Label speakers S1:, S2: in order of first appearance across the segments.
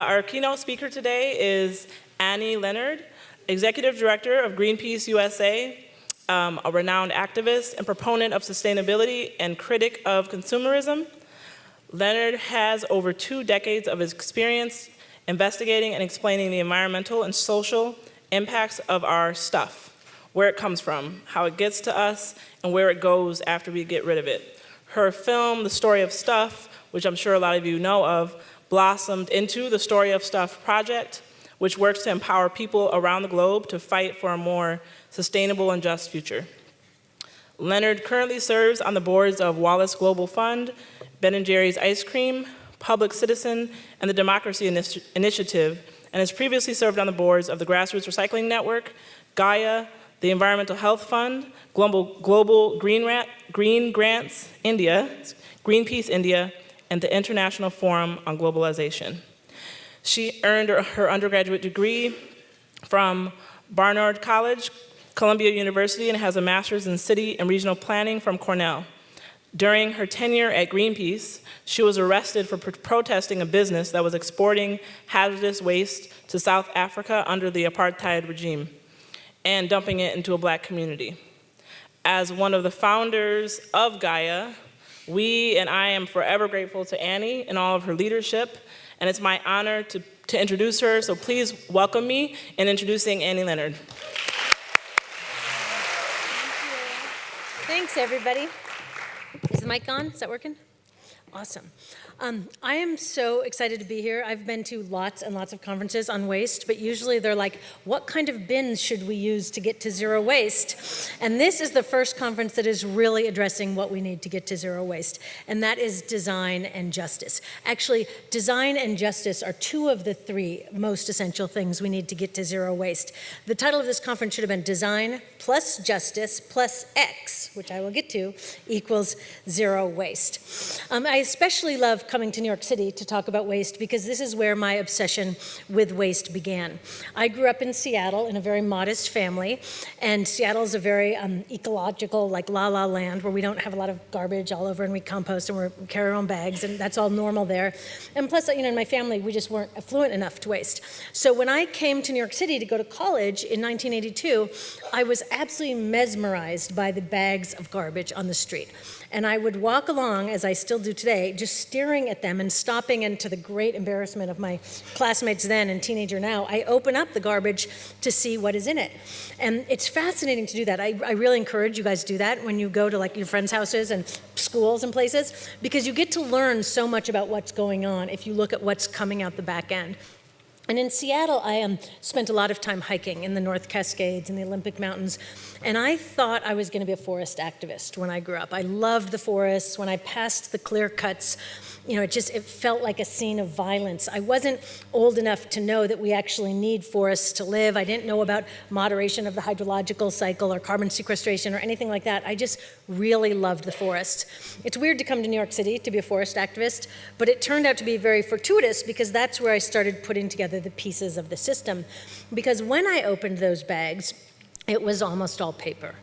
S1: Our keynote speaker today is Annie Leonard, Executive Director of Greenpeace USA, a renowned activist and proponent of sustainability and critic of consumerism. Leonard has over 2 decades of experience investigating and explaining the environmental and social impacts of our stuff, where it comes from, how it gets to us, and where it goes after we get rid of it. Her film, The Story of Stuff, which I'm sure a lot of you know of, blossomed into the Story of Stuff project, which works to empower people around the globe to fight for a more sustainable and just future. Leonard currently serves on the boards of Wallace Global Fund, Ben & Jerry's Ice Cream, Public Citizen, and the Democracy Initiative, and has previously served on the boards of the Grassroots Recycling Network, GAIA, the Environmental Health Fund, Global Green Grants India, Greenpeace India, and the International Forum on Globalization. She earned her undergraduate degree from Barnard College, Columbia University, and has a master's in city and regional planning from Cornell. During her tenure at Greenpeace, she was arrested for protesting a business that was exporting hazardous waste to South Africa under the apartheid regime and dumping it into a Black community. As one of the founders of GAIA, I am forever grateful to Annie and all of her leadership, and it's my honor to introduce her, so please welcome me in introducing Annie Leonard.
S2: Thanks, everybody. Is the mic on? Is that working? Awesome. I am so excited to be here. I've been to lots and lots of conferences on waste, but usually they're like, what kind of bins should we use to get to zero waste? And this is the first conference that is really addressing what we need to get to zero waste, and that is design and justice. Actually, design and justice are 2 of the 3 most essential things we need to get to zero waste. The title of this conference should have been Design plus Justice plus X, which I will get to, equals zero waste. I especially love coming to New York City to talk about waste because this is where my obsession with waste began. I grew up in Seattle in a very modest family, and Seattle is a very ecological, like la-la land, where we don't have a lot of garbage all over and we compost and we carry our own bags, and that's all normal there. And plus, in my family, we just weren't affluent enough to waste. So when I came to New York City to go to college in 1982, I was absolutely mesmerized by the bags of garbage on the street. And I would walk along, as I still do today, just staring at them and stopping, and to the great embarrassment of my classmates then and teenager now, I open up the garbage to see what is in it. And it's fascinating to do that. I really encourage you guys to do that when you go to your friends' houses and schools and places, because you get to learn so much about what's going on if you look at what's coming out the back end. And in Seattle, I spent a lot of time hiking in the North Cascades and the Olympic Mountains, and I thought I was going to be a forest activist when I grew up. I loved the forests. When I passed the clear cuts, it felt like a scene of violence. I wasn't old enough to know that we actually need forests to live. I didn't know about moderation of the hydrological cycle or carbon sequestration or anything like that. I just really loved the forests. It's weird to come to New York City to be a forest activist, but it turned out to be very fortuitous because that's where I started putting together the pieces of the system. Because when I opened those bags, it was almost all paper.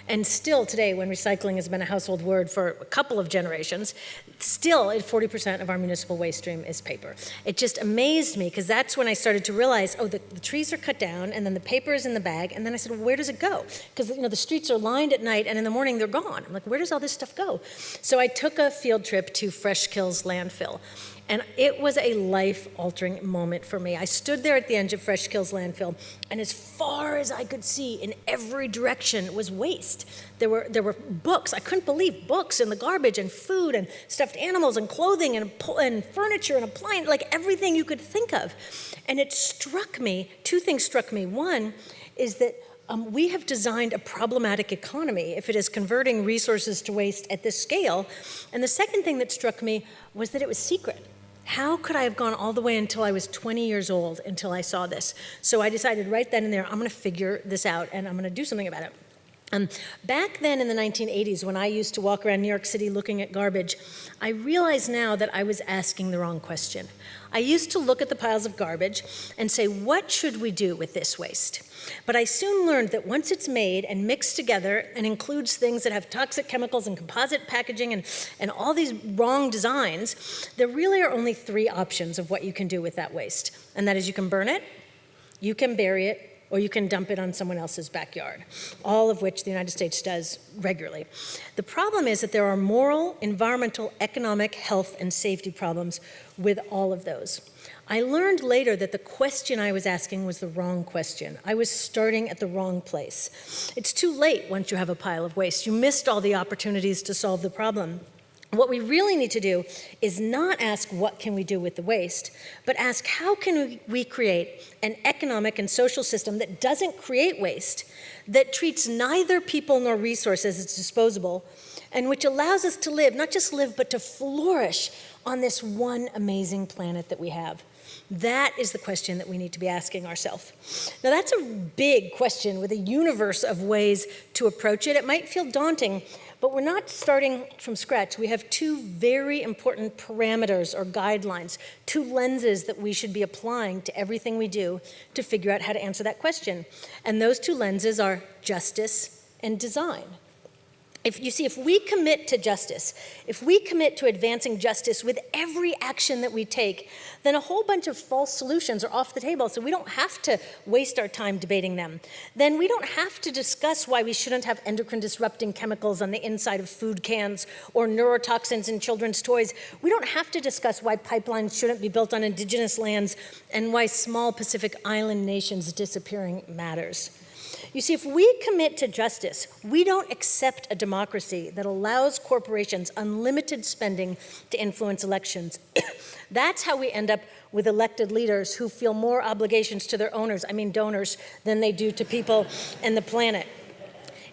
S2: And still today, when recycling has been a household word for a couple of generations, still 40% of our municipal waste stream is paper. It just amazed me, because that's when I started to realize, the trees are cut down, and then the paper is in the bag, and then I said, well, where does it go? Because the streets are lined at night, and in the morning they're gone. I'm like, where does all this stuff go? So I took a field trip to Freshkills landfill. And it was a life-altering moment for me. I stood there at the edge of Freshkills landfill, and as far as I could see, in every direction, was waste. There were books. I couldn't believe books in the garbage, and food, and stuffed animals, and clothing, and furniture, and appliances, like everything you could think of. And it struck me, 2 things struck me. One is that we have designed a problematic economy if it is converting resources to waste at this scale. And the second thing that struck me was that it was secret. How could I have gone all the way until I was 20 years old until I saw this? So I decided right then and there, I'm going to figure this out, and I'm going to do something about it. Back then in the 1980s, when I used to walk around New York City looking at garbage, I realize now that I was asking the wrong question. I used to look at the piles of garbage and say, what should we do with this waste? But I soon learned that once it's made and mixed together and includes things that have toxic chemicals and composite packaging and all these wrong designs, there really are only 3 options of what you can do with that waste. And that is you can burn it, you can bury it, or you can dump it on someone else's backyard, all of which the United States does regularly. The problem is that there are moral, environmental, economic, health, and safety problems with all of those. I learned later that the question I was asking was the wrong question. I was starting at the wrong place. It's too late once you have a pile of waste. You missed all the opportunities to solve the problem. What we really need to do is not ask what can we do with the waste, but ask how can we create an economic and social system that doesn't create waste, that treats neither people nor resources as disposable, and which allows us to live, not just live, but to flourish on this one amazing planet that we have. That is the question that we need to be asking ourselves. Now that's a big question with a universe of ways to approach it. It might feel daunting, but we're not starting from scratch. We have 2 very important parameters or guidelines, 2 lenses that we should be applying to everything we do to figure out how to answer that question. And those 2 lenses are justice and design. If we commit to justice, if we commit to advancing justice with every action that we take, then a whole bunch of false solutions are off the table, so we don't have to waste our time debating them. Then we don't have to discuss why we shouldn't have endocrine disrupting chemicals on the inside of food cans or neurotoxins in children's toys. We don't have to discuss why pipelines shouldn't be built on indigenous lands and why small Pacific Island nations disappearing matters. You see, if we commit to justice, we don't accept a democracy that allows corporations unlimited spending to influence elections. That's how we end up with elected leaders who feel more obligations to their donors, than they do to people and the planet.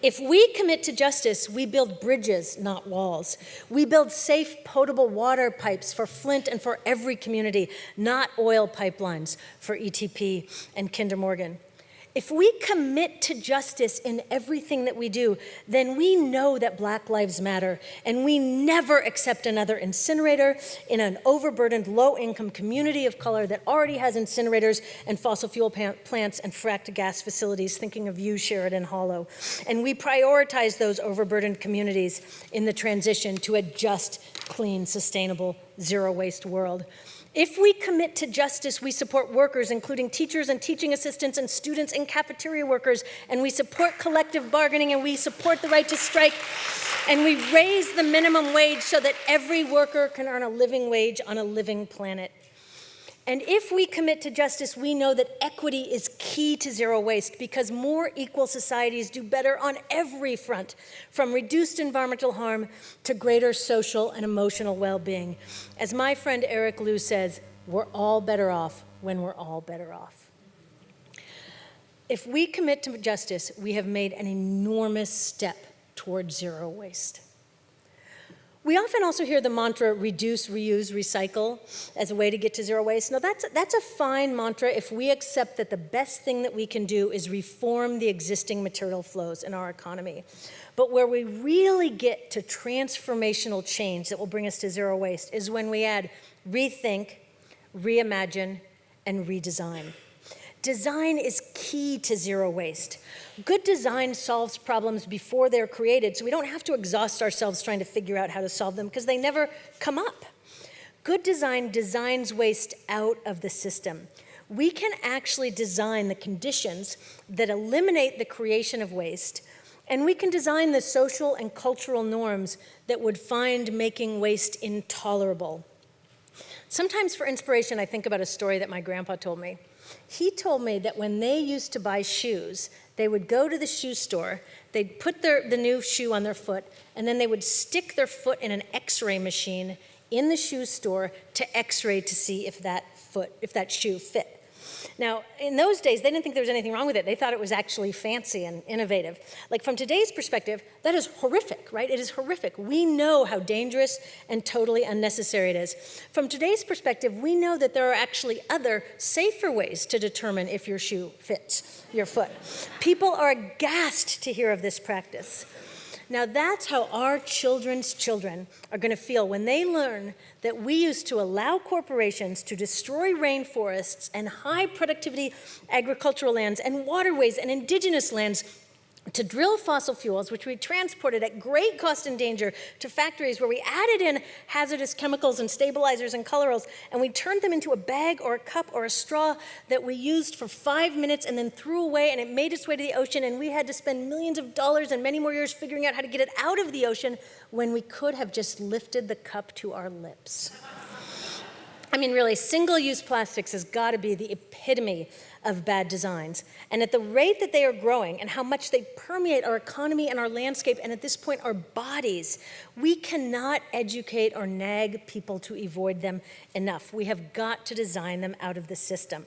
S2: If we commit to justice, we build bridges, not walls. We build safe, potable water pipes for Flint and for every community, not oil pipelines for ETP and Kinder Morgan. If we commit to justice in everything that we do, then we know that Black lives matter, and we never accept another incinerator in an overburdened, low-income community of color that already has incinerators and fossil fuel plants and fracked gas facilities, thinking of you, Sheridan Hollow. And we prioritize those overburdened communities in the transition to a just, clean, sustainable, zero-waste world. If we commit to justice, we support workers, including teachers and teaching assistants and students and cafeteria workers, and we support collective bargaining, and we support the right to strike, and we raise the minimum wage so that every worker can earn a living wage on a living planet. And if we commit to justice, we know that equity is key to zero waste because more equal societies do better on every front, from reduced environmental harm to greater social and emotional well-being. As my friend Eric Liu says, we're all better off when we're all better off. If we commit to justice, we have made an enormous step towards zero waste. We often also hear the mantra, reduce, reuse, recycle, as a way to get to zero waste. Now, that's a fine mantra if we accept that the best thing that we can do is reform the existing material flows in our economy. But where we really get to transformational change that will bring us to zero waste is when we add rethink, reimagine, and redesign. Design is key to zero waste. Good design solves problems before they're created, so we don't have to exhaust ourselves trying to figure out how to solve them because they never come up. Good design designs waste out of the system. We can actually design the conditions that eliminate the creation of waste, and we can design the social and cultural norms that would find making waste intolerable. Sometimes for inspiration, I think about a story that my grandpa told me. He told me that when they used to buy shoes, they would go to the shoe store, they'd put the new shoe on their foot, and then they would stick their foot in an X-ray machine in the shoe store to X-ray to see if that shoe fit. Now, in those days, they didn't think there was anything wrong with it. They thought it was actually fancy and innovative. Like, from today's perspective, that is horrific, right? It is horrific. We know how dangerous and totally unnecessary it is. From today's perspective, we know that there are actually other, safer ways to determine if your shoe fits your foot. People are aghast to hear of this practice. Now, that's how our children's children are going to feel when they learn that we used to allow corporations to destroy rainforests and high productivity agricultural lands and waterways and indigenous lands to drill fossil fuels, which we transported at great cost and danger to factories where we added in hazardous chemicals and stabilizers and colorals, and we turned them into a bag or a cup or a straw that we used for 5 minutes and then threw away, and it made its way to the ocean, and we had to spend millions of dollars and many more years figuring out how to get it out of the ocean when we could have just lifted the cup to our lips. I mean, really, single-use plastics has got to be the epitome of bad designs. And at the rate that they are growing and how much they permeate our economy and our landscape, and at this point, our bodies, we cannot educate or nag people to avoid them enough. We have got to design them out of the system.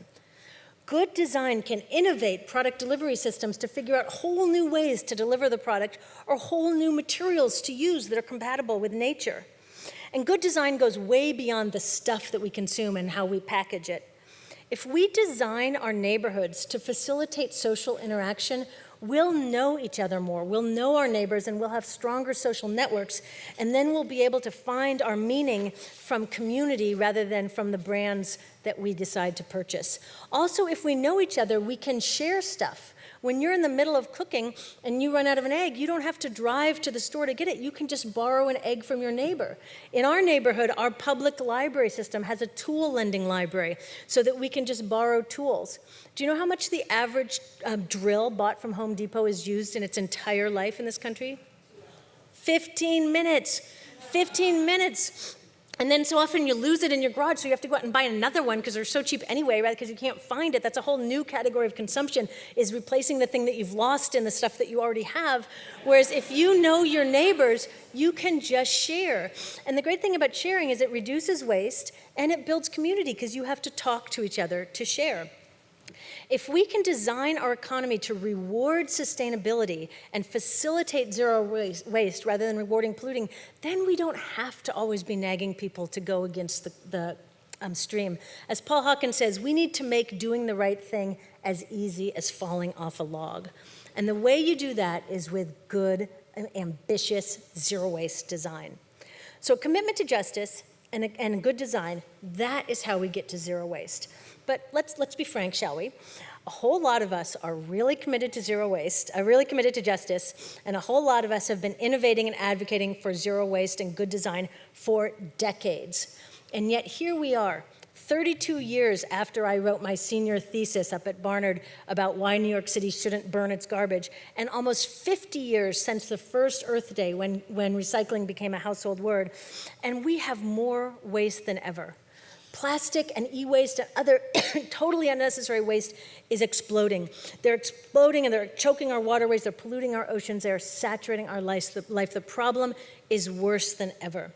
S2: Good design can innovate product delivery systems to figure out whole new ways to deliver the product or whole new materials to use that are compatible with nature. And good design goes way beyond the stuff that we consume and how we package it. If we design our neighborhoods to facilitate social interaction, we'll know each other more, we'll know our neighbors, and we'll have stronger social networks, and then we'll be able to find our meaning from community rather than from the brands that we decide to purchase. Also, if we know each other, we can share stuff. When you're in the middle of cooking and you run out of an egg, you don't have to drive to the store to get it. You can just borrow an egg from your neighbor. In our neighborhood, our public library system has a tool lending library so that we can just borrow tools. Do you know how much the average drill bought from Home Depot is used in its entire life in this country? 15 minutes. 15 minutes. And then so often you lose it in your garage, so you have to go out and buy another one because they're so cheap anyway, right? Because you can't find it. That's a whole new category of consumption, is replacing the thing that you've lost in the stuff that you already have. Whereas if you know your neighbors, you can just share. And the great thing about sharing is it reduces waste and it builds community because you have to talk to each other to share. If we can design our economy to reward sustainability and facilitate zero waste rather than rewarding polluting, then we don't have to always be nagging people to go against the stream. As Paul Hawkins says, we need to make doing the right thing as easy as falling off a log. And the way you do that is with good, ambitious, zero waste design. So commitment to justice and good design, that is how we get to zero waste. But let's be frank, shall we? A whole lot of us are really committed to zero waste, are really committed to justice, and a whole lot of us have been innovating and advocating for zero waste and good design for decades. And yet here we are, 32 years after I wrote my senior thesis up at Barnard about why New York City shouldn't burn its garbage, and almost 50 years since the first Earth Day when recycling became a household word, and we have more waste than ever. Plastic and e-waste and other totally unnecessary waste is exploding. They're exploding and they're choking our waterways, they're polluting our oceans, they're saturating our life. The problem is worse than ever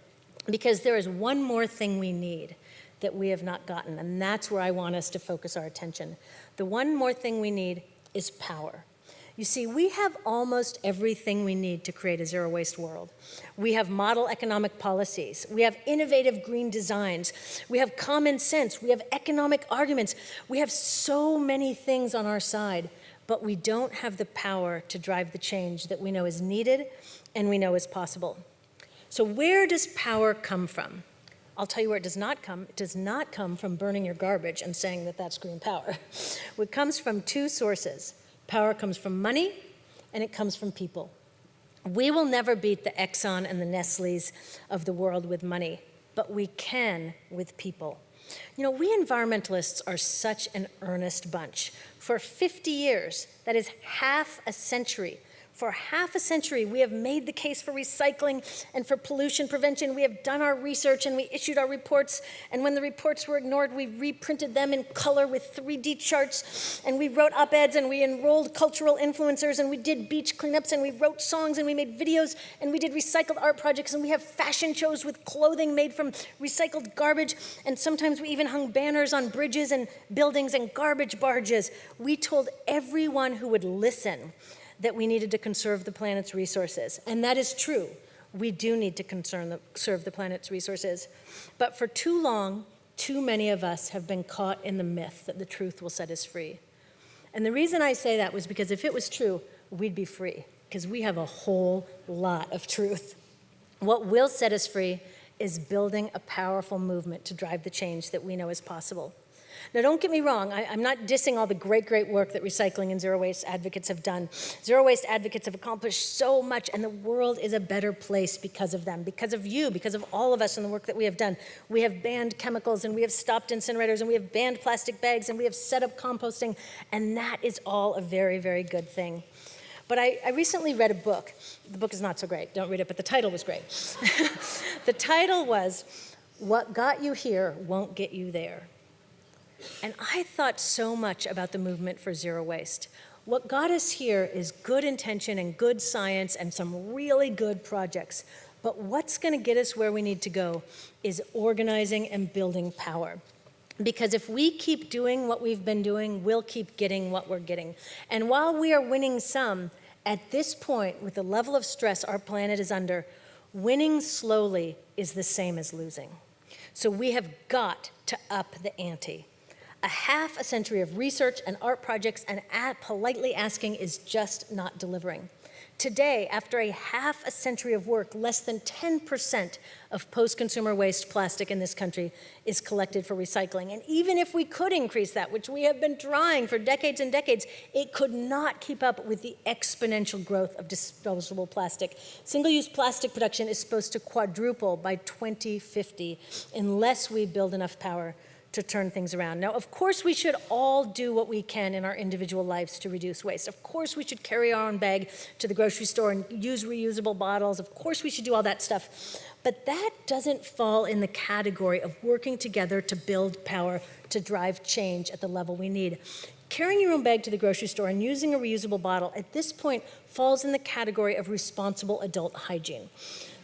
S2: because there is one more thing we need that we have not gotten, and that's where I want us to focus our attention. The one more thing we need is power. You see, we have almost everything we need to create a zero-waste world. We have model economic policies. We have innovative green designs. We have common sense. We have economic arguments. We have so many things on our side, but we don't have the power to drive the change that we know is needed and we know is possible. So where does power come from? I'll tell you where it does not come. It does not come from burning your garbage and saying that that's green power. It comes from two sources. Power comes from money, and it comes from people. We will never beat the Exxon and the Nestle's of the world with money, but we can with people. You know, we environmentalists are such an earnest bunch. For 50 years, that is half a century, For half a century, we have made the case for recycling and for pollution prevention. We have done our research and we issued our reports. And when the reports were ignored, we reprinted them in color with 3D charts. And we wrote op-eds and we enrolled cultural influencers and we did beach cleanups and we wrote songs and we made videos and we did recycled art projects and we have fashion shows with clothing made from recycled garbage. And sometimes we even hung banners on bridges and buildings and garbage barges. We told everyone who would listen that we needed to conserve the planet's resources. And that is true. We do need to conserve the planet's resources. But for too long, too many of us have been caught in the myth that the truth will set us free. And the reason I say that was because if it was true, we'd be free, because we have a whole lot of truth. What will set us free is building a powerful movement to drive the change that we know is possible. Now, don't get me wrong, I'm not dissing all the great work that recycling and zero waste advocates have done. Zero waste advocates have accomplished so much, and the world is a better place because of them, because of you, because of all of us and the work that we have done. We have banned chemicals, and we have stopped incinerators, and we have banned plastic bags, and we have set up composting, and that is all a very good thing. But I recently read a book. The book is not so great, don't read it, but the title was great. The title was, "What Got You Here Won't Get You There." And I thought so much about the movement for zero waste. What got us here is good intention and good science and some really good projects. But what's going to get us where we need to go is organizing and building power. Because if we keep doing what we've been doing, we'll keep getting what we're getting. And while we are winning some, at this point, with the level of stress our planet is under, winning slowly is the same as losing. So we have got to up the ante. A half a century of research and art projects and politely asking is just not delivering. Today, after a half a century of work, less than 10% of post-consumer waste plastic in this country is collected for recycling. And even if we could increase that, which we have been trying for decades and decades, it could not keep up with the exponential growth of disposable plastic. Single-use plastic production is supposed to quadruple by 2050 unless we build enough power to turn things around. Now, of course, we should all do what we can in our individual lives to reduce waste. Of course, we should carry our own bag to the grocery store and use reusable bottles. Of course, we should do all that stuff. But that doesn't fall in the category of working together to build power to drive change at the level we need. Carrying your own bag to the grocery store and using a reusable bottle at this point falls in the category of responsible adult hygiene.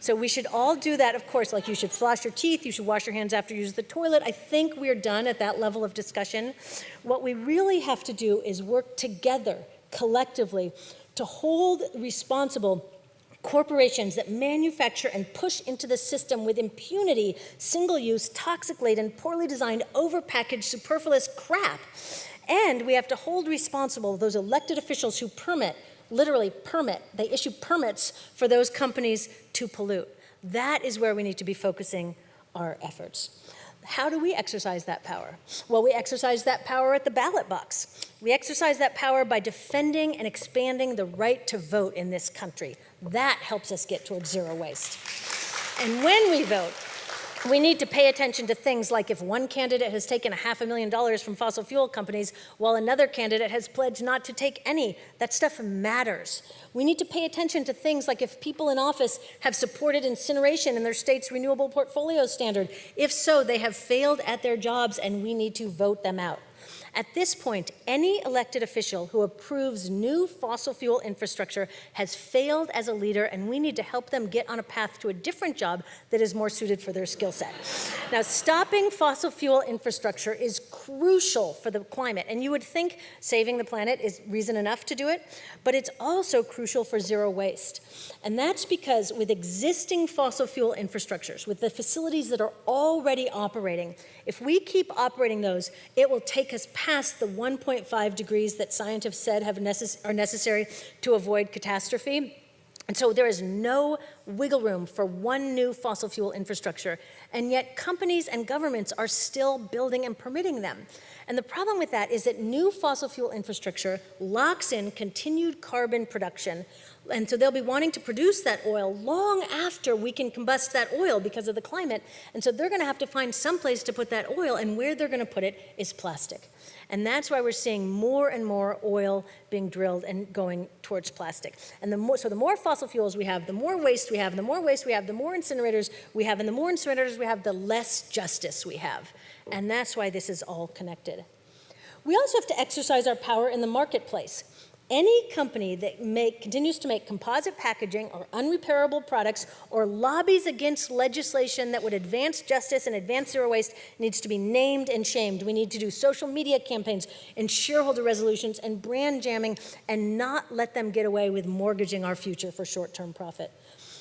S2: So we should all do that, of course, like you should floss your teeth, you should wash your hands after you use the toilet. I think we're done at that level of discussion. What we really have to do is work together, collectively, to hold responsible corporations that manufacture and push into the system with impunity, single-use, toxic-laden, poorly designed, overpackaged, superfluous crap. And we have to hold responsible those elected officials who literally permit, they issue permits for those companies to pollute. That is where we need to be focusing our efforts. How do we exercise that power? Well, we exercise that power at the ballot box. We exercise that power by defending and expanding the right to vote in this country. That helps us get towards zero waste. And when we vote, we need to pay attention to things like if one candidate has taken $500,000 from fossil fuel companies while another candidate has pledged not to take any. That stuff matters. We need to pay attention to things like if people in office have supported incineration in their state's renewable portfolio standard. If so, they have failed at their jobs and we need to vote them out. At this point, any elected official who approves new fossil fuel infrastructure has failed as a leader, and we need to help them get on a path to a different job that is more suited for their skill set. Now, stopping fossil fuel infrastructure is crucial for the climate, and you would think saving the planet is reason enough to do it, but it's also crucial for zero waste. And that's because with existing fossil fuel infrastructures, with the facilities that are already operating, if we keep operating those, it will take us past the 1.5 degrees that scientists said are necessary to avoid catastrophe. And so there is no wiggle room for one new fossil fuel infrastructure, and yet companies and governments are still building and permitting them. And the problem with that is that new fossil fuel infrastructure locks in continued carbon production, and so they'll be wanting to produce that oil long after we can combust that oil because of the climate, and so they're going to have to find some place to put that oil, and where they're going to put it is plastic. And that's why we're seeing more and more oil being drilled and going towards plastic. And the more fossil fuels we have, the more waste we have, and the more waste we have, the more incinerators we have, and the more incinerators we have, the less justice we have. And that's why this is all connected. We also have to exercise our power in the marketplace. Any company that continues to make composite packaging or unrepairable products or lobbies against legislation that would advance justice and advance zero waste needs to be named and shamed. We need to do social media campaigns and shareholder resolutions and brand jamming and not let them get away with mortgaging our future for short-term profit.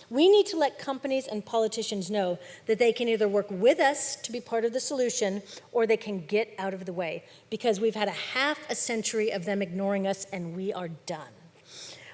S2: We need to let companies and politicians know that they can either work with us to be part of the solution or they can get out of the way, because we've had half a century of them ignoring us and we are done.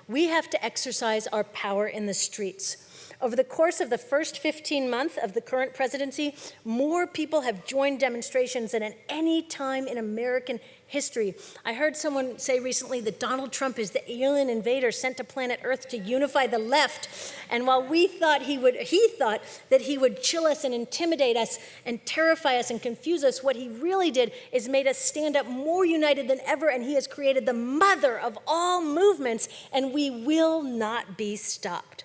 S2: We have to exercise our power in the streets. Over the course of the first 15 months of the current presidency, more people have joined demonstrations than at any time in American history. I heard someone say recently that Donald Trump is the alien invader sent to planet Earth to unify the left. And while he thought that he would chill us and intimidate us and terrify us and confuse us, what he really did is made us stand up more united than ever, and he has created the mother of all movements, and we will not be stopped.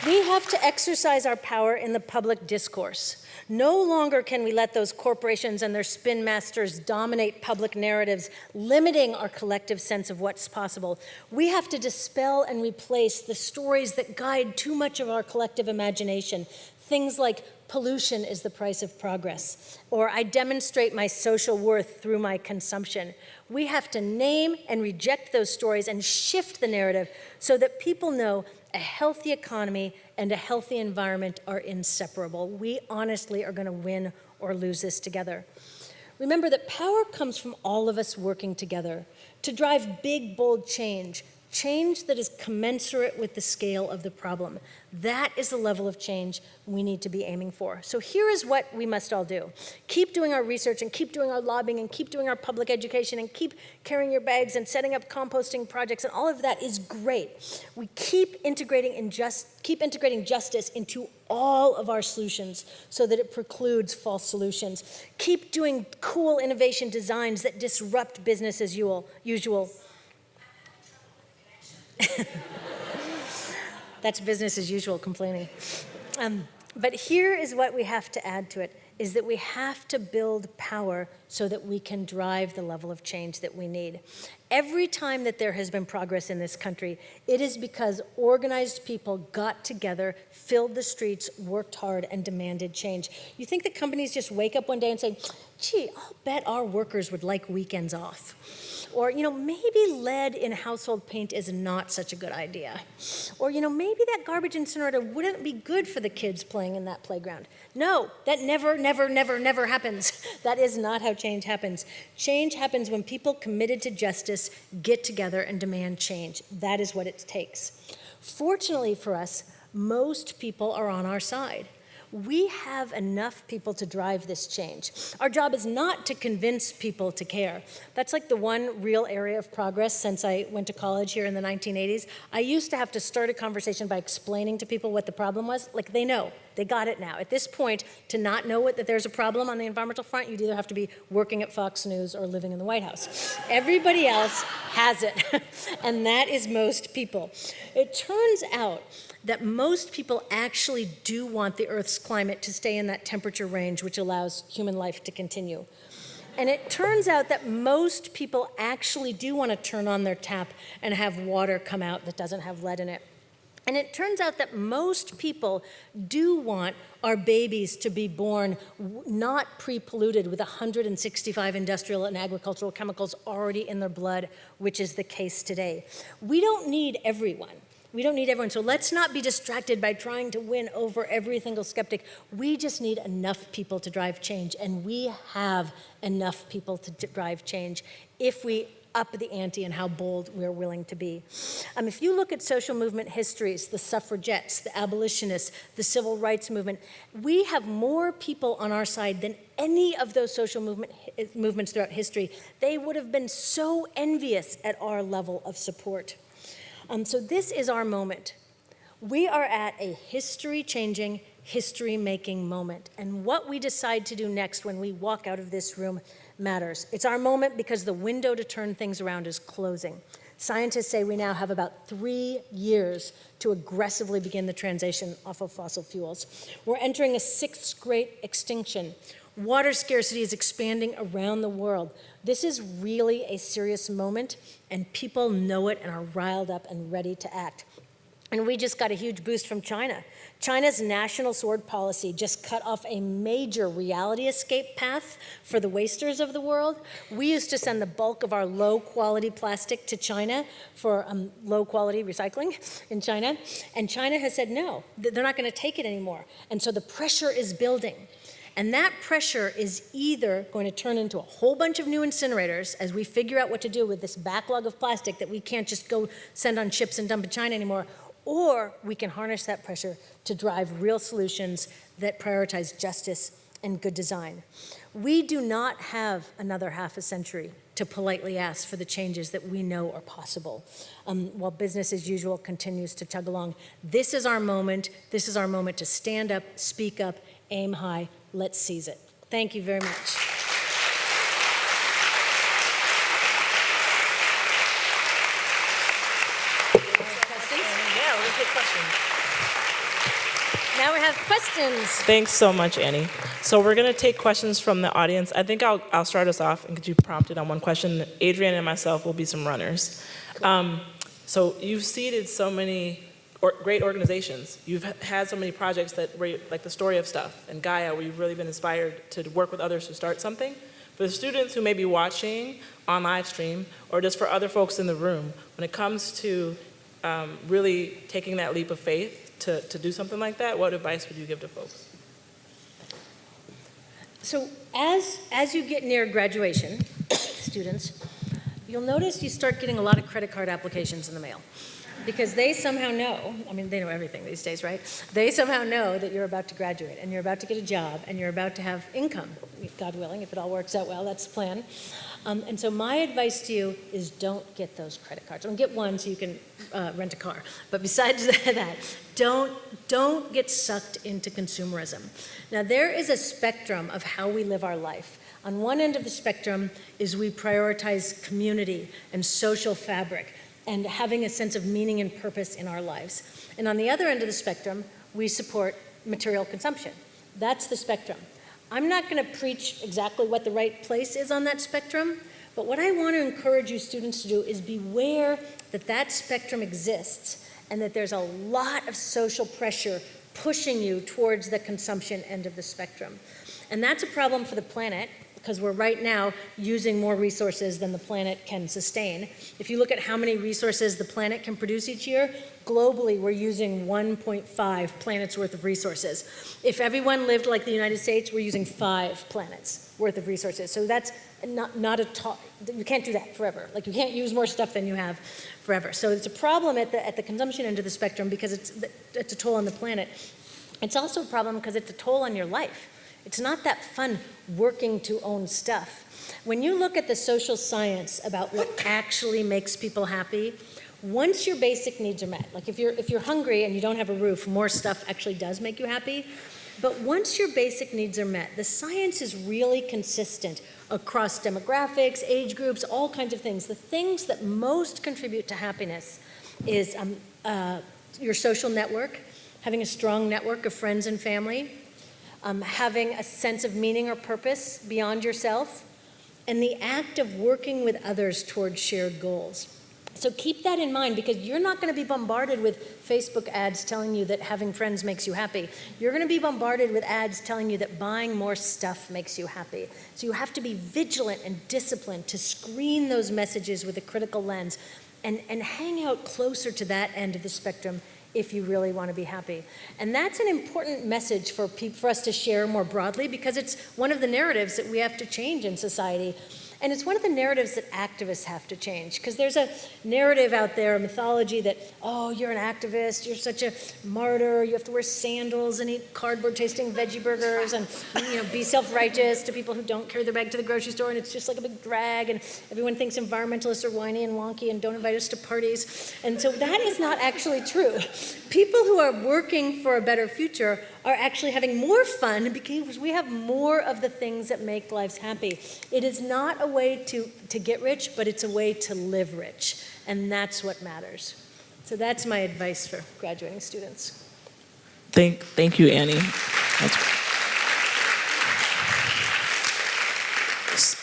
S2: We have to exercise our power in the public discourse. No longer can we let those corporations and their spin masters dominate public narratives, limiting our collective sense of what's possible. We have to dispel and replace the stories that guide too much of our collective imagination. Things like pollution is the price of progress, or I demonstrate my social worth through my consumption. We have to name and reject those stories and shift the narrative so that people know a healthy economy and a healthy environment are inseparable. We honestly are going to win or lose this together. Remember that power comes from all of us working together to drive big, bold change, change that is commensurate with the scale of the problem. That is the level of change we need to be aiming for. So here is what we must all do. Keep doing our research and keep doing our lobbying and keep doing our public education and keep carrying your bags and setting up composting projects, and all of that is great. We keep integrating justice into all of our solutions so that it precludes false solutions. Keep doing cool innovation designs that disrupt business as usual. That's business as usual complaining. But here is what we have to add to it, is that we have to build power so that we can drive the level of change that we need. Every time that there has been progress in this country, it is because organized people got together, filled the streets, worked hard, and demanded change. You think that companies just wake up one day and say, gee, I'll bet our workers would like weekends off. Or, maybe lead in household paint is not such a good idea. Or, maybe that garbage incinerator wouldn't be good for the kids playing in that playground. No, that never happens. That is not how change happens. Change happens when people committed to justice get together and demand change. That is what it takes. Fortunately for us, most people are on our side. We have enough people to drive this change. Our job is not to convince people to care. That's like the one real area of progress since I went to college here in the 1980s. I used to have to start a conversation by explaining to people what the problem was. Like, they know. They got it now. At this point, to not know that there's a problem on the environmental front, you'd either have to be working at Fox News or living in the White House. Everybody else has it, and that is most people. It turns out that most people actually do want the Earth's climate to stay in that temperature range which allows human life to continue. And it turns out that most people actually do want to turn on their tap and have water come out that doesn't have lead in it. And it turns out that most people do want our babies to be born not pre-polluted with 165 industrial and agricultural chemicals already in their blood, which is the case today. We don't need everyone. We don't need everyone, so let's not be distracted by trying to win over every single skeptic. We just need enough people to drive change, and we have enough people to drive change if we up the ante and how bold we're willing to be. If you look at social movement histories, the suffragettes, the abolitionists, the civil rights movement, we have more people on our side than any of those social movements throughout history. They would have been so envious at our level of support. So this is our moment. We are at a history-changing, history-making moment. And what we decide to do next when we walk out of this room matters. It's our moment because the window to turn things around is closing. Scientists say we now have about 3 years to aggressively begin the transition off of fossil fuels. We're entering a 6th great extinction. Water scarcity is expanding around the world. This is really a serious moment, and people know it and are riled up and ready to act. And we just got a huge boost from China. China's national sword policy just cut off a major reality escape path for the wasters of the world. We used to send the bulk of our low-quality plastic to China for low-quality recycling in China. And China has said no, they're not going to take it anymore. And so the pressure is building. And that pressure is either going to turn into a whole bunch of new incinerators as we figure out what to do with this backlog of plastic that we can't just go send on ships and dump in China anymore, or we can harness that pressure to drive real solutions that prioritize justice and good design. We do not have another half a century to politely ask for the changes that we know are possible while business as usual continues to chug along. This is our moment. This is our moment to stand up, speak up, aim high. Let's seize it. Thank you very much. Now we have questions.
S1: Thanks so much, Annie. So we're going to take questions from the audience. I think I'll start us off and get you prompted on one question. Adrian and myself will be some runners. Cool. So you've seeded so many great organizations. You've had so many projects that were like the Story of Stuff and GAIA, where you've really been inspired to work with others to start something. For the students who may be watching on live stream, or just for other folks in the room, when it comes to really taking that leap of faith to do something like that, what advice would you give to folks?
S2: So as you get near graduation, students, you'll notice you start getting a lot of credit card applications in the mail. Because they somehow know, I mean, they know everything these days, right? They somehow know that you're about to graduate and you're about to get a job and you're about to have income, God willing, if it all works out well, that's the plan. And so my advice to you is don't get those credit cards. Don't get one so you can rent a car. But besides that, don't get sucked into consumerism. Now, there is a spectrum of how we live our life. On one end of the spectrum is we prioritize community and social fabric and having a sense of meaning and purpose in our lives. And on the other end of the spectrum, we support material consumption. That's the spectrum. I'm not going to preach exactly what the right place is on that spectrum, but what I want to encourage you students to do is beware that that spectrum exists and that there's a lot of social pressure pushing you towards the consumption end of the spectrum. And that's a problem for the planet, because we're right now using more resources than the planet can sustain. If you look at how many resources the planet can produce each year, globally we're using 1.5 planets worth of resources. If everyone lived like the United States, we're using 5 planets worth of resources. So that's not a talk. You can't do that forever. Like, you can't use more stuff than you have forever. So it's a problem at the consumption end of the spectrum because it's a toll on the planet. It's also a problem because it's a toll on your life. It's not that fun working to own stuff. When you look at the social science about what actually makes people happy, once your basic needs are met, like if you're hungry and you don't have a roof, more stuff actually does make you happy. But once your basic needs are met, the science is really consistent across demographics, age groups, all kinds of things. The things that most contribute to happiness is your social network, having a strong network of friends and family, having a sense of meaning or purpose beyond yourself, and the act of working with others towards shared goals. So keep that in mind, because you're not going to be bombarded with Facebook ads telling you that having friends makes you happy. You're going to be bombarded with ads telling you that buying more stuff makes you happy. So you have to be vigilant and disciplined to screen those messages with a critical lens and hang out closer to that end of the spectrum if you really want to be happy. And that's an important message for us to share more broadly, because it's one of the narratives that we have to change in society. And it's one of the narratives that activists have to change, because there's a narrative out there, a mythology that, oh, you're an activist, you're such a martyr, you have to wear sandals and eat cardboard-tasting veggie burgers and be self-righteous to people who don't carry their bag to the grocery store, and it's just like a big drag, and everyone thinks environmentalists are whiny and wonky and don't invite us to parties. And so that is not actually true. People who are working for a better future are actually having more fun because we have more of the things that make lives happy. It is not a way to get rich, but it's a way to live rich, and that's what matters. So that's my advice for graduating students.
S1: Thank you, Annie.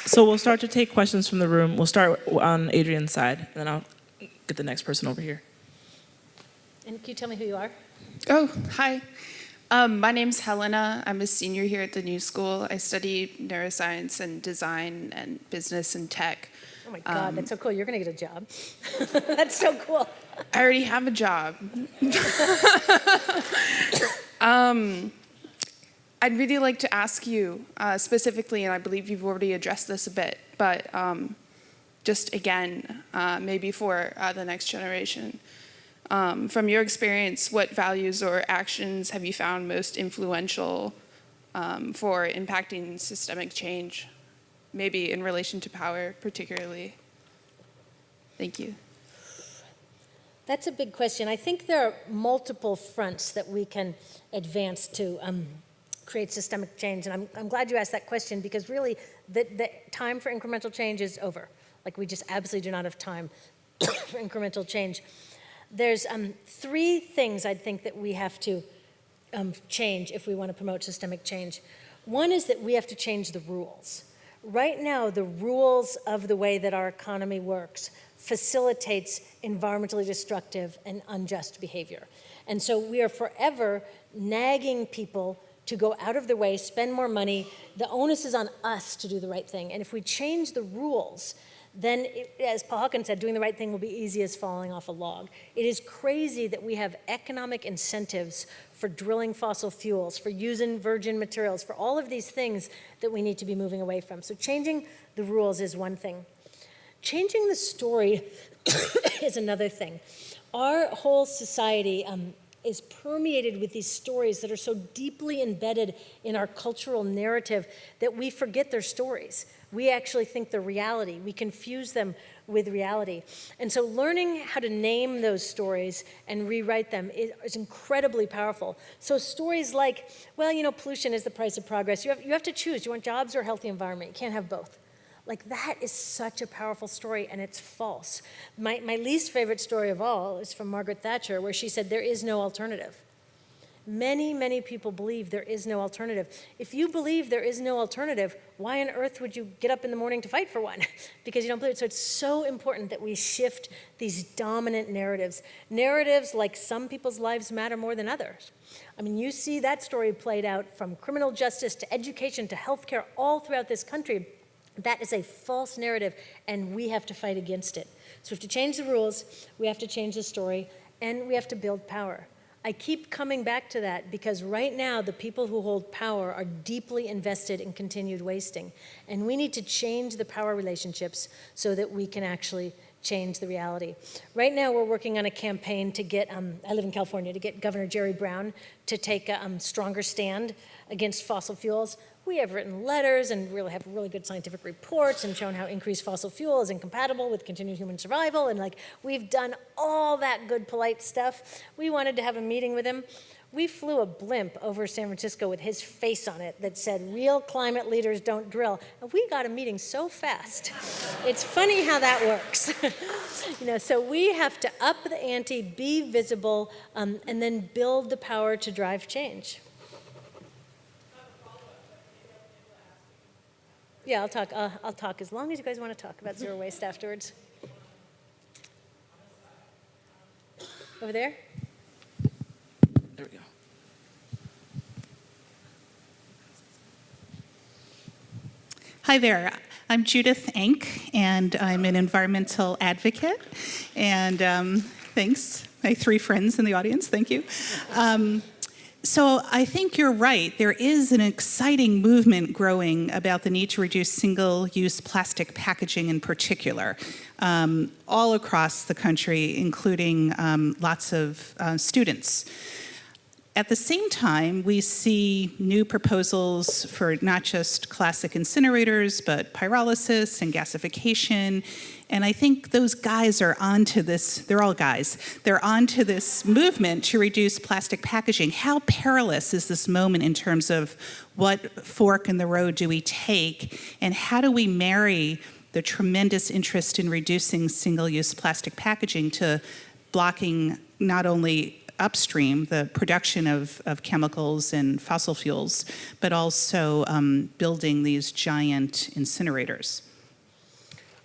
S1: So we'll start to take questions from the room. We'll start on Adrian's side, and then I'll get the next person over here.
S2: And can you tell me who you are?
S3: Oh, hi. My name's Helena. I'm a senior here at the New School. I study neuroscience and design and business and tech.
S2: Oh my God, that's so cool. You're going to get a job. That's so cool.
S3: I already have a job. I'd really like to ask you specifically, and I believe you've already addressed this a bit, but just again, maybe for the next generation. From your experience, what values or actions have you found most influential for impacting systemic change, maybe in relation to power particularly? Thank you.
S2: That's a big question. I think there are multiple fronts that we can advance to create systemic change. And I'm glad you asked that question, because really the time for incremental change is over. Like, we just absolutely do not have time for incremental change. There's 3 things I think that we have to change if we want to promote systemic change. One is that we have to change the rules. Right now, the rules of the way that our economy works facilitates environmentally destructive and unjust behavior. And so we are forever nagging people to go out of their way, spend more money. The onus is on us to do the right thing. And if we change the rules, then, as Paul Hawkins said, doing the right thing will be easy as falling off a log. It is crazy that we have economic incentives for drilling fossil fuels, for using virgin materials, for all of these things that we need to be moving away from. So changing the rules is one thing. Changing the story is another thing. Our whole society is permeated with these stories that are so deeply embedded in our cultural narrative that we forget their stories. We actually think they're reality. We confuse them with reality. And so learning how to name those stories and rewrite them is incredibly powerful. So stories like, well, pollution is the price of progress. You have to choose. Do you want jobs or a healthy environment? You can't have both. Like, that is such a powerful story, and it's false. My least favorite story of all is from Margaret Thatcher, where she said there is no alternative. Many, many people believe there is no alternative. If you believe there is no alternative, why on earth would you get up in the morning to fight for one? Because you don't believe it. So it's so important that we shift these dominant narratives. Narratives like some people's lives matter more than others. I mean, you see that story played out from criminal justice to education to healthcare all throughout this country. That is a false narrative, and we have to fight against it. So we have to change the rules, we have to change the story, and we have to build power. I keep coming back to that because right now the people who hold power are deeply invested in continued wasting. And we need to change the power relationships so that we can actually change the reality. Right now we're working on a campaign to get, I live in California, to get Governor Jerry Brown to take a stronger stand against fossil fuels. We have written letters and really have really good scientific reports and shown how increased fossil fuel is incompatible with continued human survival. And we've done all that good, polite stuff. We wanted to have a meeting with him. We flew a blimp over San Francisco with his face on it that said, "Real climate leaders don't drill." And we got a meeting so fast. It's funny how that works. So we have to up the ante, be visible, and then build the power to drive change. Yeah, I'll talk as long as you guys want to talk about zero waste afterwards. Over there?
S1: There we go.
S4: Hi there. I'm Judith Enck, and I'm an environmental advocate. And thanks, my 3 friends in the audience. Thank you. So I think you're right. There is an exciting movement growing about the need to reduce single-use plastic packaging in particular, all across the country, including lots of students. At the same time, we see new proposals for not just classic incinerators, but pyrolysis and gasification. And I think those guys are onto this, they're all guys, they're onto this movement to reduce plastic packaging. How perilous is this moment in terms of what fork in the road do we take, and how do we marry the tremendous interest in reducing single-use plastic packaging to blocking not only upstream the production of chemicals and fossil fuels, but also building these giant incinerators?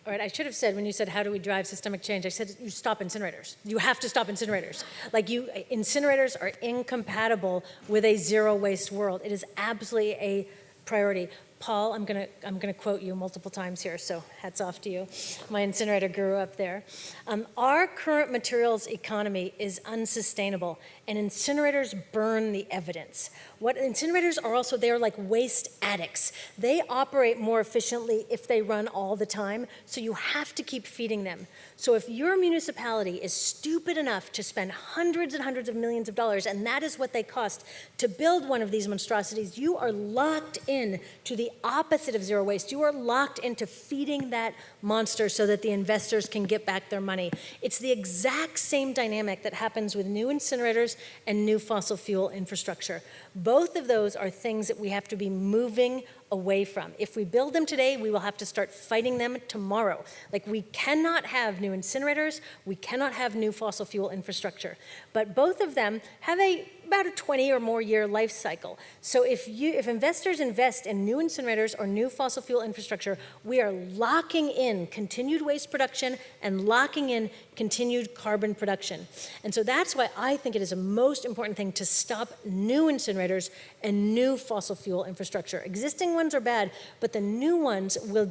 S2: All right, I should have said, when you said, how do we drive systemic change, I said, you stop incinerators. You have to stop incinerators. Incinerators are incompatible with a zero waste world. It is absolutely a priority. Paul, I'm gonna quote you multiple times here, so hats off to you. My incinerator guru up there. Our current materials economy is unsustainable, and incinerators burn the evidence. What incinerators are also, they are like waste addicts. They operate more efficiently if they run all the time, so you have to keep feeding them. So if your municipality is stupid enough to spend hundreds and hundreds of millions of dollars, and that is what they cost to build one of these monstrosities, you are locked in to the opposite of zero waste. You are locked into feeding that monster so that the investors can get back their money. It's the exact same dynamic that happens with new incinerators and new fossil fuel infrastructure. Both of those are things that we have to be moving away from. If we build them today, we will have to start fighting them tomorrow. We cannot have new incinerators, we cannot have new fossil fuel infrastructure. But both of them have about a 20 or more year life cycle. So if investors invest in new incinerators or new fossil fuel infrastructure, we are locking in continued waste production and locking in continued carbon production. And so that's why I think it is a most important thing to stop new incinerators and new fossil fuel infrastructure. Existing ones are bad, but the new ones will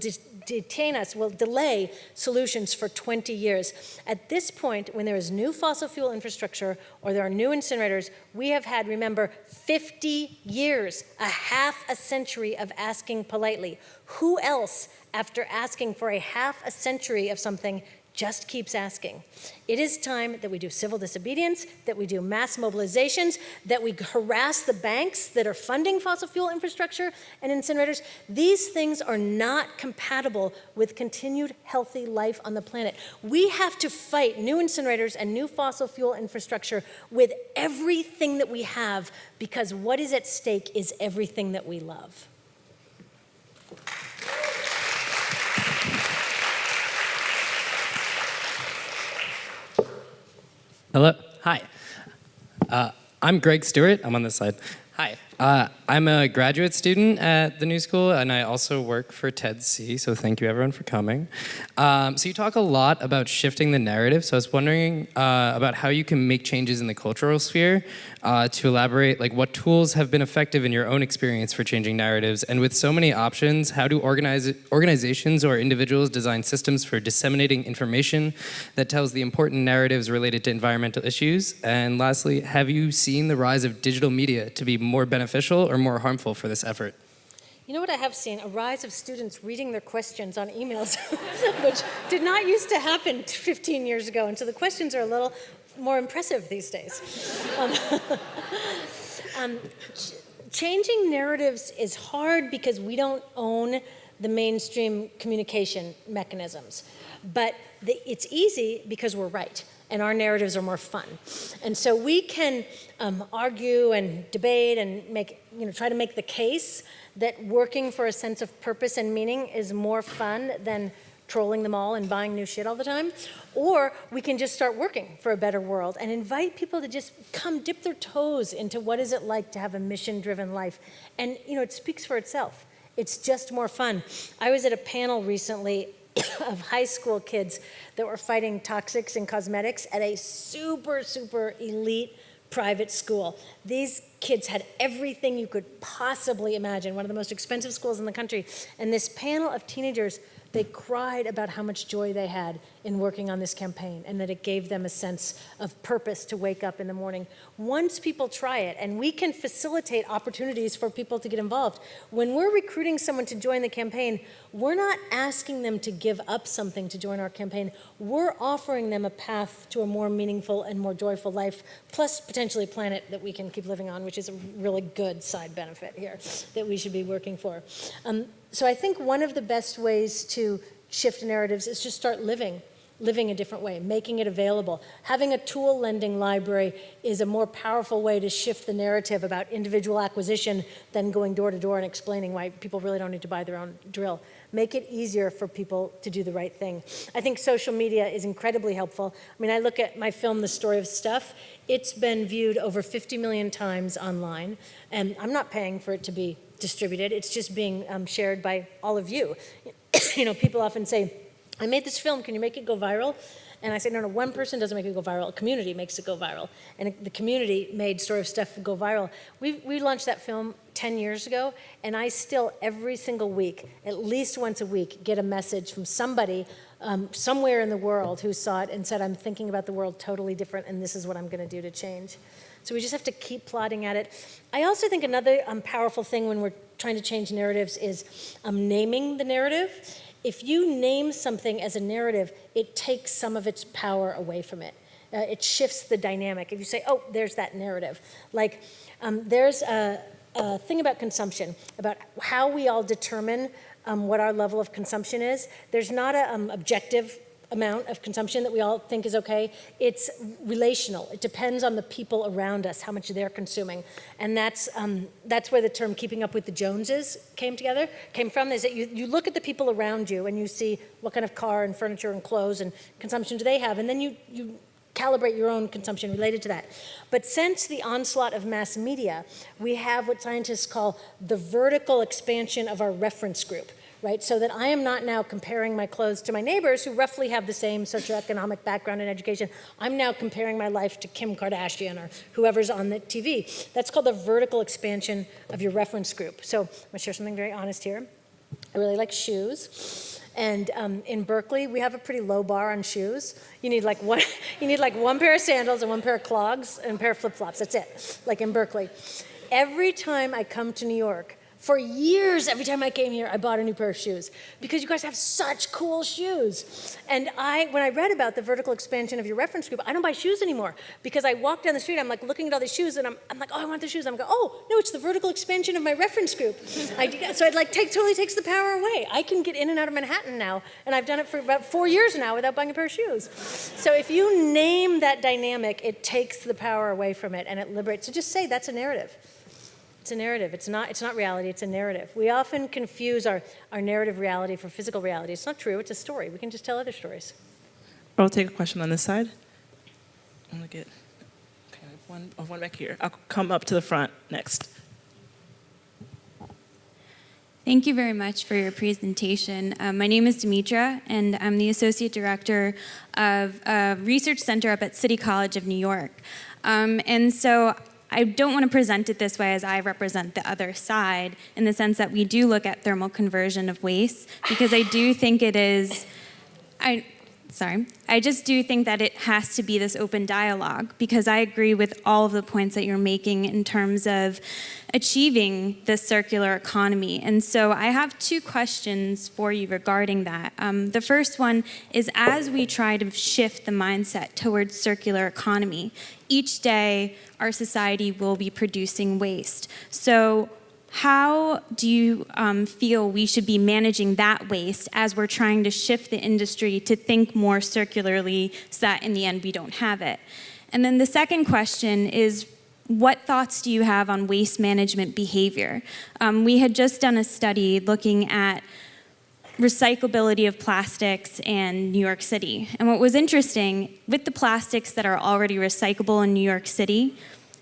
S2: will delay solutions for 20 years. At this point, when there is new fossil fuel infrastructure or there are new incinerators, we have had, remember, 50 years, a half a century of asking politely. Who else, after asking for a half a century of something, just keeps asking? It is time that we do civil disobedience, that we do mass mobilizations, that we harass the banks that are funding fossil fuel infrastructure and incinerators. These things are not compatible with continued healthy life on the planet. We have to fight new incinerators and new fossil fuel infrastructure with everything that we have, because what is at stake is everything that we love.
S5: Hello. Hi. I'm Greg Stewart. I'm on this side. Hi. I'm a graduate student at the New School, and I also work for TED-C, so thank you everyone for coming. So you talk a lot about shifting the narrative, so I was wondering about how you can make changes in the cultural sphere to elaborate, what tools have been effective in your own experience for changing narratives, and with so many options, how do organizations or individuals design systems for disseminating information that tells the important narratives related to environmental issues? And lastly, have you seen the rise of digital media to be more beneficial or more harmful for this effort?
S2: You know what I have seen? A rise of students reading their questions on emails, which did not used to happen 15 years ago, and so the questions are a little more impressive these days. Changing narratives is hard because we don't own the mainstream communication mechanisms, but it's easy because we're right, and our narratives are more fun. And so we can argue and debate and try to make the case that working for a sense of purpose and meaning is more fun than trolling them all and buying new shit all the time. Or we can just start working for a better world and invite people to just come dip their toes into what is it like to have a mission-driven life. And it speaks for itself. It's just more fun. I was at a panel recently of high school kids that were fighting toxics in cosmetics at a super, super elite private school. These kids had everything you could possibly imagine, one of the most expensive schools in the country. And this panel of teenagers, they cried about how much joy they had in working on this campaign, and that it gave them a sense of purpose to wake up in the morning. Once people try it, and we can facilitate opportunities for people to get involved. When we're recruiting someone to join the campaign, we're not asking them to give up something to join our campaign. We're offering them a path to a more meaningful and more joyful life, plus potentially a planet that we can keep living on, which is a really good side benefit here that we should be working for. So I think one of the best ways to shift narratives is just start living a different way, making it available. Having a tool lending library is a more powerful way to shift the narrative about individual acquisition than going door to door and explaining why people really don't need to buy their own drill. Make it easier for people to do the right thing. I think social media is incredibly helpful. I mean, I look at my film, The Story of Stuff. It's been viewed over 50 million times online, and I'm not paying for it to be distributed. It's just being shared by all of you. You know, people often say, I made this film, can you make it go viral? And I say, no, one person doesn't make it go viral, a community makes it go viral. And the community made Story of Stuff go viral. We launched that film 10 years ago, and I still, every single week, at least once a week, get a message from somebody somewhere in the world who saw it and said, I'm thinking about the world totally different, and this is what I'm gonna do to change. So we just have to keep plodding at it. I also think another powerful thing when we're trying to change narratives is naming the narrative. If you name something as a narrative, it takes some of its power away from it. It shifts the dynamic. If you say, oh, there's that narrative. Like, there's a thing about consumption, about how we all determine what our level of consumption is. There's not an objective amount of consumption that we all think is okay. It's relational. It depends on the people around us, how much they're consuming. And that's where the term keeping up with the Joneses came from, is that you look at the people around you and you see what kind of car and furniture and clothes and consumption do they have, and then you calibrate your own consumption related to that. But since the onslaught of mass media, we have what scientists call the vertical expansion of our reference group. Right, so that I am not now comparing my clothes to my neighbors who roughly have the same socioeconomic background and education. I'm now comparing my life to Kim Kardashian or whoever's on the TV. That's called the vertical expansion of your reference group. So I'm gonna share something very honest here. I really like shoes. And in Berkeley, we have a pretty low bar on shoes. You need like one pair of sandals and one pair of clogs and a pair of flip-flops, that's it, like in Berkeley. Every time I come to New York, for years, every time I came here, I bought a new pair of shoes because you guys have such cool shoes. And when I read about the vertical expansion of your reference group, I don't buy shoes anymore because I walk down the street, I'm like looking at all these shoes, and I'm like, oh, I want the shoes. I'm like, oh, no, it's the vertical expansion of my reference group. So it like totally takes the power away. I can get in and out of Manhattan now, and I've done it for about 4 years now without buying a pair of shoes. So if you name that dynamic, it takes the power away from it, and it liberates. So just say that's a narrative. It's a narrative. It's not reality. It's a narrative. We often confuse our narrative reality for physical reality. It's not true. It's a story. We can just tell other stories.
S6: I'll take a question on this side. I'm gonna get one back here. I'll come up to the front next.
S7: Thank you very much for your presentation. My name is Demetra, and I'm the Associate Director of a research center up at City College of New York. And so I don't want to present it this way as I represent the other side, in the sense that we do look at thermal conversion of waste, because I do think it is, I just do think that it has to be this open dialogue, because I agree with all of the points that you're making in terms of achieving this circular economy. And so I have two questions for you regarding that. The first one is, as we try to shift the mindset towards circular economy, each day our society will be producing waste. So how do you feel we should be managing that waste as we're trying to shift the industry to think more circularly so that in the end we don't have it? And then the second question is, what thoughts do you have on waste management behavior? We had just done a study looking at recyclability of plastics in New York City. And what was interesting, with the plastics that are already recyclable in New York City,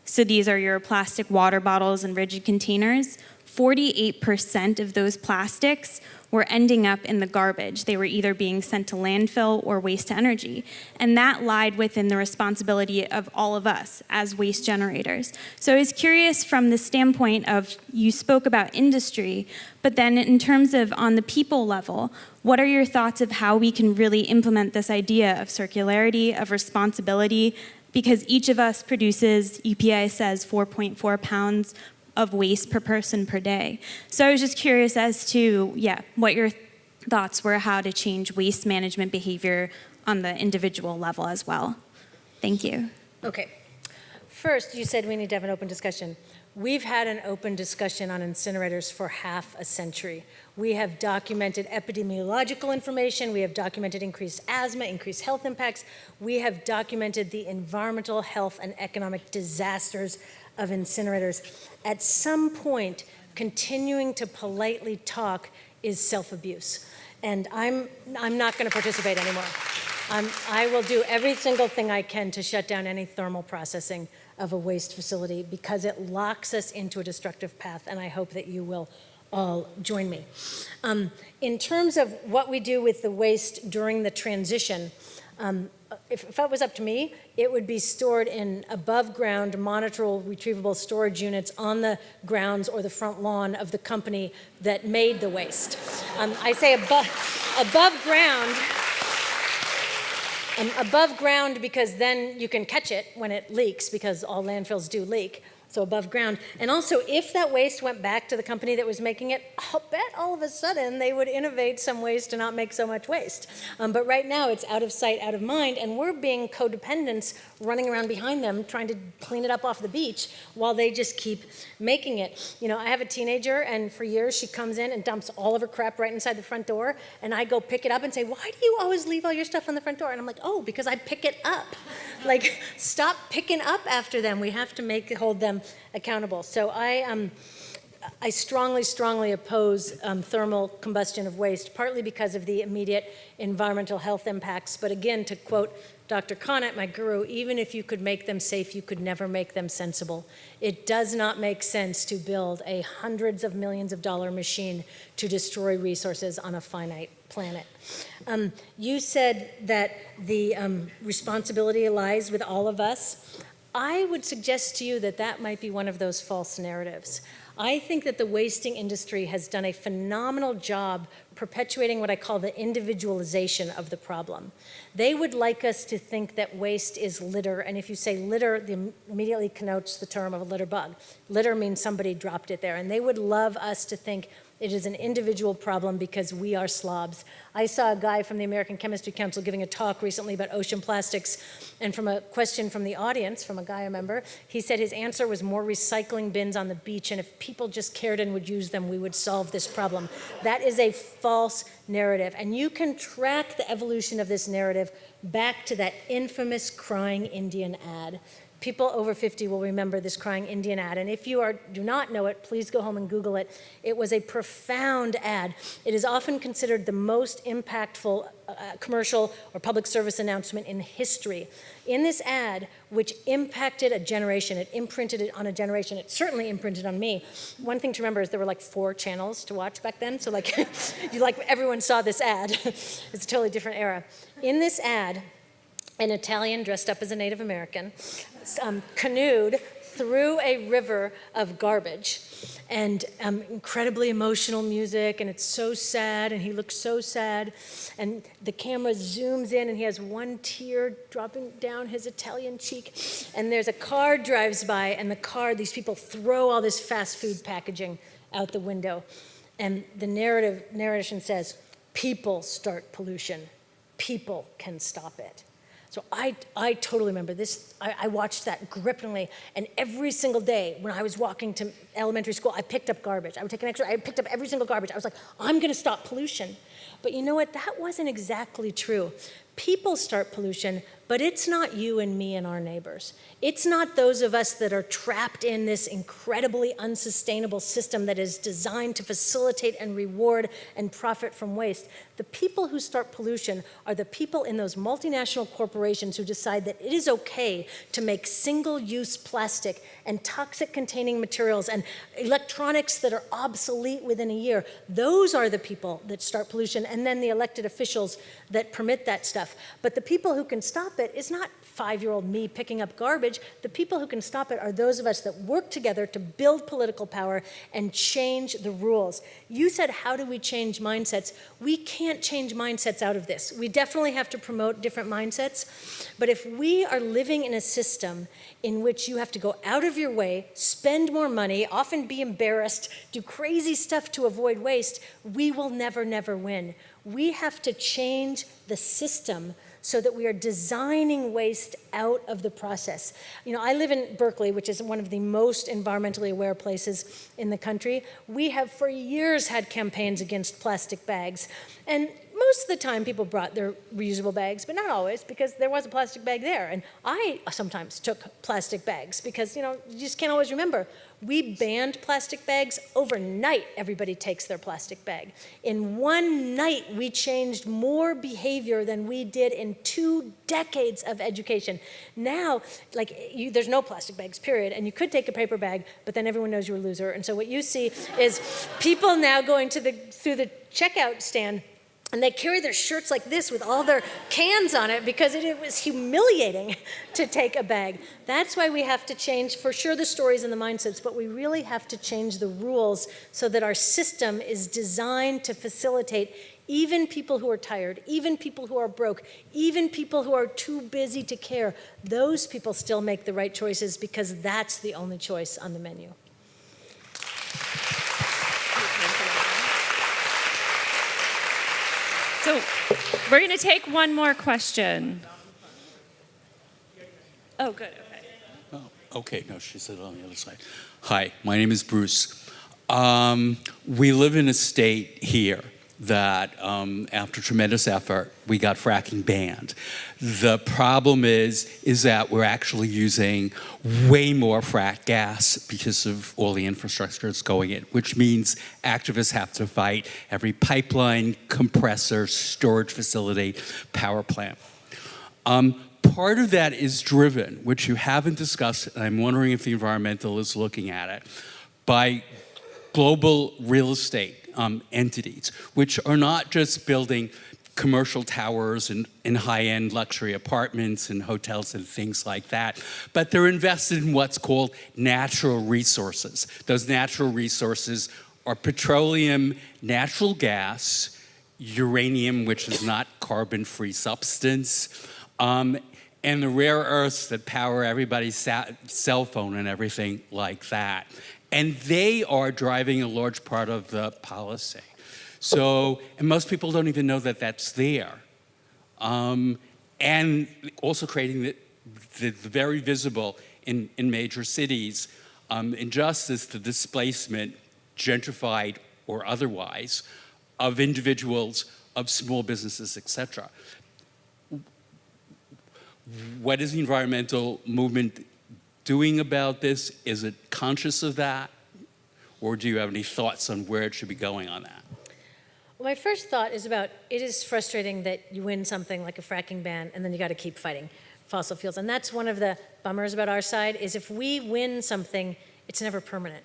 S7: so these are your plastic water bottles and rigid containers, 48% of those plastics were ending up in the garbage. They were either being sent to landfill or waste to energy. And that lied within the responsibility of all of us as waste generators. So I was curious from the standpoint of, you spoke about industry, but then in terms of on the people level, what are your thoughts of how we can really implement this idea of circularity, of responsibility? Because each of us produces, EPA says, 4.4 pounds of waste per person per day. So I was just curious as to, what your thoughts were how to change waste management behavior on the individual level as well. Thank you.
S2: Okay. First, you said we need to have an open discussion. We've had an open discussion on incinerators for half a century. We have documented epidemiological information. We have documented increased asthma, increased health impacts. We have documented the environmental, health, and economic disasters of incinerators. At some point, continuing to politely talk is self-abuse. And I'm not going to participate anymore. I will do every single thing I can to shut down any thermal processing of a waste facility because it locks us into a destructive path, and I hope that you will all join me. In terms of what we do with the waste during the transition, if it was up to me, it would be stored in above-ground, monitorable, retrievable storage units on the grounds or the front lawn of the company that made the waste. I say above ground because then you can catch it when it leaks, because all landfills do leak. So above ground. And also, if that waste went back to the company that was making it, I'll bet all of a sudden they would innovate some ways to not make so much waste. But right now it's out of sight, out of mind, and we're being codependents running around behind them trying to clean it up off the beach while they just keep making it. You know, I have a teenager, and for years she comes in and dumps all of her crap right inside the front door, and I go pick it up and say, why do you always leave all your stuff on the front door? And I'm like, oh, because I pick it up. Like, stop picking up after them. We have to hold them accountable. So I strongly, strongly oppose thermal combustion of waste, partly because of the immediate environmental health impacts. But again, to quote Dr. Conant, my guru, even if you could make them safe, you could never make them sensible. It does not make sense to build a hundreds of millions of dollar machine to destroy resources on a finite planet. You said that the responsibility lies with all of us. I would suggest to you that that might be one of those false narratives. I think that the wasting industry has done a phenomenal job perpetuating what I call the individualization of the problem. They would like us to think that waste is litter, and if you say litter, it immediately connotes the term of a litter bug. Litter means somebody dropped it there, and they would love us to think it is an individual problem because we are slobs. I saw a guy from the American Chemistry Council giving a talk recently about ocean plastics, and from a question from the audience, from a GAIA member, he said his answer was more recycling bins on the beach, and if people just cared and would use them, we would solve this problem. That is a false narrative, and you can track the evolution of this narrative back to that infamous crying Indian ad. People over 50 will remember this crying Indian ad, and if you do not know it, please go home and Google it. It was a profound ad. It is often considered the most impactful commercial or public service announcement in history. In this ad, which impacted a generation, it imprinted it on a generation, it certainly imprinted on me. One thing to remember is there were like 4 channels to watch back then, so like, everyone saw this ad. It's a totally different era. In this ad, an Italian dressed up as a Native American canoed through a river of garbage, and incredibly emotional music, and it's so sad, and he looks so sad, and the camera zooms in, and he has one tear dropping down his Italian cheek, and there's a car drives by, and these people throw all this fast food packaging out the window, and the narration says, people start pollution, people can stop it. So I totally remember this. I watched that grippingly, and every single day when I was walking to elementary school, I picked up garbage. I would take an extra, I picked up every single garbage. I was like, I'm gonna stop pollution. But you know what, that wasn't exactly true. People start pollution But it's not you and me and our neighbors. It's not those of us that are trapped in this incredibly unsustainable system that is designed to facilitate and reward and profit from waste. The people who start pollution are the people in those multinational corporations who decide that it is okay to make single-use plastic and toxic-containing materials and electronics that are obsolete within a year. Those are the people that start pollution, and then the elected officials that permit that stuff. But the people who can stop it is not 5-year-old me picking up garbage. The people who can stop it are those of us that work together to build political power and change the rules. You said, how do we change mindsets? We can't change mindsets out of this. We definitely have to promote different mindsets. But if we are living in a system in which you have to go out of your way, spend more money, often be embarrassed, do crazy stuff to avoid waste, we will never, never win. We have to change the system so that we are designing waste out of the process. You know, I live in Berkeley, which is one of the most environmentally aware places in the country. We have for years had campaigns against plastic bags. And most of the time people brought their reusable bags, but not always, because there was a plastic bag there. And I sometimes took plastic bags because, you know, you just can't always remember. We banned plastic bags. Overnight, everybody takes their plastic bag. In one night, we changed more behavior than we did in 2 decades of education. Now, there's no plastic bags, period, and you could take a paper bag, but then everyone knows you're a loser. And so what you see is people now going through the checkout stand, and they carry their shirts like this with all their cans on it because it was humiliating to take a bag. That's why we have to change, for sure, the stories and the mindsets, but we really have to change the rules so that our system is designed to facilitate even people who are tired, even people who are broke, even people who are too busy to care. Those people still make the right choices because that's the only choice on the menu.
S8: So we're going to take one more question. Oh, good. Okay.
S9: Oh, okay. No, she said it on the other side. Hi, my name is Bruce. We live in a state here that after tremendous effort, we got fracking banned. The problem is that we're actually using way more frack gas because of all the infrastructure that's going in, which means activists have to fight every pipeline, compressor, storage facility, power plant. Part of that is driven, which you haven't discussed, and I'm wondering if the environmental is looking at it, by global real estate entities, which are not just building commercial towers and high-end luxury apartments and hotels and things like that, but they're invested in what's called natural resources. Those natural resources are petroleum, natural gas, uranium, which is not carbon-free substance, and the rare earths that power everybody's cell phone and everything like that. And they are driving a large part of the policy. So, and most people don't even know that that's there. And also creating the very visible in major cities, injustice, the displacement, gentrified or otherwise, of individuals, of small businesses, etc. What is the environmental movement doing about this? Is it conscious of that? Or do you have any thoughts on where it should be going on that?
S2: Well, my first thought is about, it is frustrating that you win something like a fracking ban and then you got to keep fighting fossil fuels. And that's one of the bummers about our side, is if we win something, it's never permanent.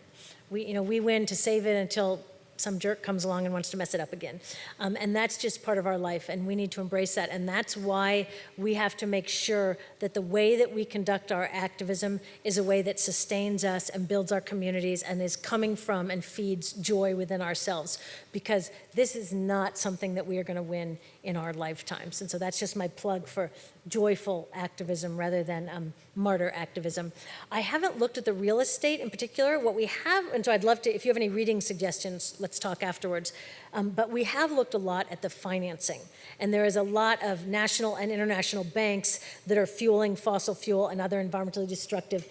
S2: We win to save it until some jerk comes along and wants to mess it up again. And that's just part of our life, and we need to embrace that. And that's why we have to make sure that the way that we conduct our activism is a way that sustains us and builds our communities and is coming from and feeds joy within ourselves. Because this is not something that we are going to win in our lifetimes. And so that's just my plug for joyful activism rather than martyr activism. I haven't looked at the real estate in particular. What we have, and so I'd love to, if you have any reading suggestions, let's talk afterwards. But we have looked a lot at the financing. And there is a lot of national and international banks that are fueling fossil fuel and other environmentally destructive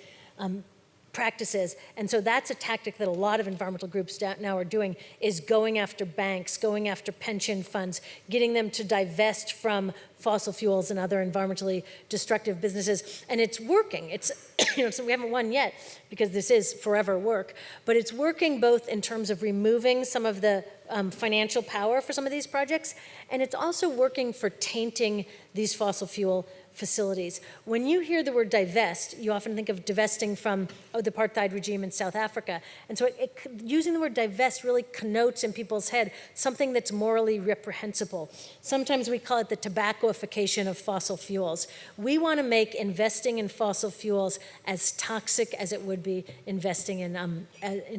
S2: practices. And so that's a tactic that a lot of environmental groups now are doing, is going after banks, going after pension funds, getting them to divest from fossil fuels and other environmentally destructive businesses. And it's working. It's, so we haven't won yet because this is forever work, but it's working both in terms of removing some of the financial power for some of these projects, and it's also working for tainting these fossil fuel facilities. When you hear the word divest, you often think of divesting from the apartheid regime in South Africa. And so using the word divest really connotes in people's head something that's morally reprehensible. Sometimes we call it the tobaccoification of fossil fuels. We want to make investing in fossil fuels as toxic as it would be investing in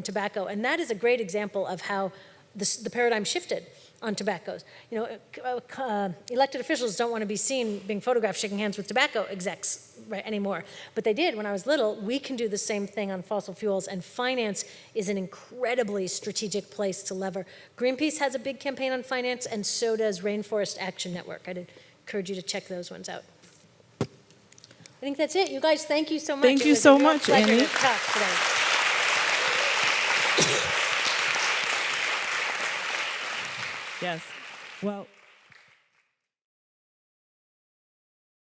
S2: tobacco. And that is a great example of how the paradigm shifted on tobaccos. Elected officials don't want to be seen being photographed shaking hands with tobacco execs anymore, but they did when I was little. We can do the same thing on fossil fuels, and finance is an incredibly strategic place to lever. Greenpeace has a big campaign on finance, and so does Rainforest Action Network. I'd encourage you to check those ones out. I think that's it. You guys, thank you so much.
S6: Thank you so much,
S2: pleasure
S6: Annie.
S2: to talk today.
S6: Yes. Well,